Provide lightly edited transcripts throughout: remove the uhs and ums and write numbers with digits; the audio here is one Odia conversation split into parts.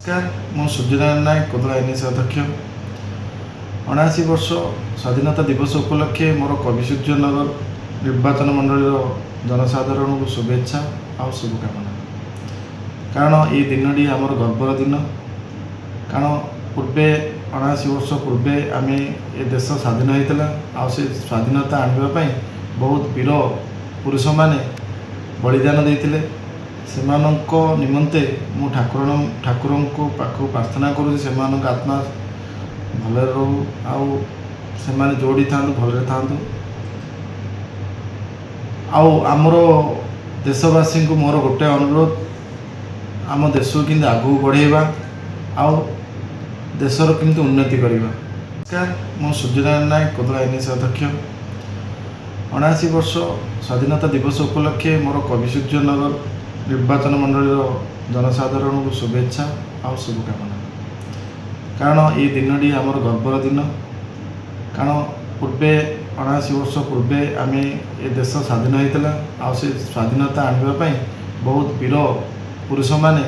ମୁଁ ସୂର୍ଯ୍ୟନାରାୟଣ ନାୟକ କୋଦଳା ଏନ୍ଏସି ଅଧ୍ୟକ୍ଷ। 79 ବର୍ଷ ସ୍ୱାଧୀନତା ଦିବସ ଉପଲକ୍ଷେ ମୋର କବି ସୂର୍ଯ୍ୟନଗର ନିର୍ବାଚନ ମଣ୍ଡଳୀର ଜନସାଧାରଣଙ୍କୁ शुभेच्छा ଆଉ शुभकामना। କାରଣ এই ଦିନଟି ଆମର ଗର୍ବର ଦିନ। କାରଣ ପୂର୍ବେ 79 ବର୍ଷ ପୂର୍ବେ ଆମେ ଏ ଦେଶ ସ୍ୱାଧୀନ ହୋଇଥିଲା। ଆଉ ସେ ସ୍ୱାଧୀନତା ଆଣିବା ପାଇଁ ବହୁତ ବୀର ପୁରୁଷମାନେ ବଳିଦାନ ଦେଇଥିଲେ। ସେମାନଙ୍କ ନିମନ୍ତେ ମୁଁ ଠାକୁରଙ୍କୁ ପାଖକୁ ପ୍ରାର୍ଥନା କରୁଛି ସେମାନଙ୍କ ଆତ୍ମା ଭଲରେ ରହୁ ଆଉ ସେମାନେ ଯୋଉଠି ଥାଆନ୍ତୁ ଭଲରେ ଥାଆନ୍ତୁ। ଆଉ ଆମର ଦେଶବାସୀଙ୍କୁ ମୋର ଗୋଟେ ଅନୁରୋଧ, ଆମ ଦେଶକୁ କେମିତି ଆଗକୁ ବଢ଼େଇବା ଆଉ ଦେଶର କେମିତି ଉନ୍ନତି କରିବା। ମୁଁ ସୂର୍ଯ୍ୟନାରାୟଣ ନାୟକ କୋଦଳା ଏନ୍ଏସି ଅଧ୍ୟକ୍ଷ। 79 ବର୍ଷ ସ୍ୱାଧୀନତା ଦିବସ ଉପଲକ୍ଷେ ମୋର କବି ସୂର୍ଯ୍ୟନଗର ନିର୍ବାଚନ ମଣ୍ଡଳୀର ଜନସାଧାରଣଙ୍କୁ शुभेच्छा ଆଉ शुभकामना। କାରଣ এই ଦିନଟି ଆମର ଗର୍ବର ଦିନ। କାରଣ ପୂର୍ବେ 79 ବର୍ଷ ପୂର୍ବେ ଆମେ ଏ ଦେଶ ସ୍ୱାଧୀନ ହୋଇଥିଲା। ଆଉ ସେ ସ୍ୱାଧୀନତା ଆଣିବା ପାଇଁ ବହୁତ ବୀର ପୁରୁଷମାନେ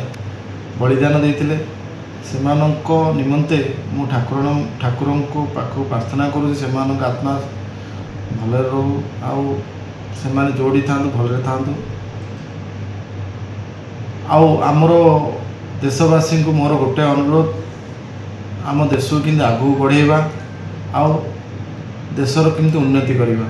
ବଳିଦାନ ଦେଇଥିଲେ। ସେମାନଙ୍କ ନିମନ୍ତେ ମୁଁ ଠାକୁରଙ୍କୁ ପାଖକୁ ପ୍ରାର୍ଥନା କରୁଛି ସେମାନଙ୍କ ଆତ୍ମା ଭଲରେ ରହୁ ଆଉ ସେମାନେ ଯୋଉଠି ଥାଆନ୍ତୁ ଭଲରେ ଥାଆନ୍ତୁ। ଆଉ ଆମର ଦେଶବାସୀଙ୍କୁ ମୋର ଗୋଟେ ଅନୁରୋଧ, ଆମ ଦେଶକୁ କେମିତି ଆଗକୁ ବଢ଼େଇବା ଆଉ ଦେଶର କେମିତି ଉନ୍ନତି କରିବା।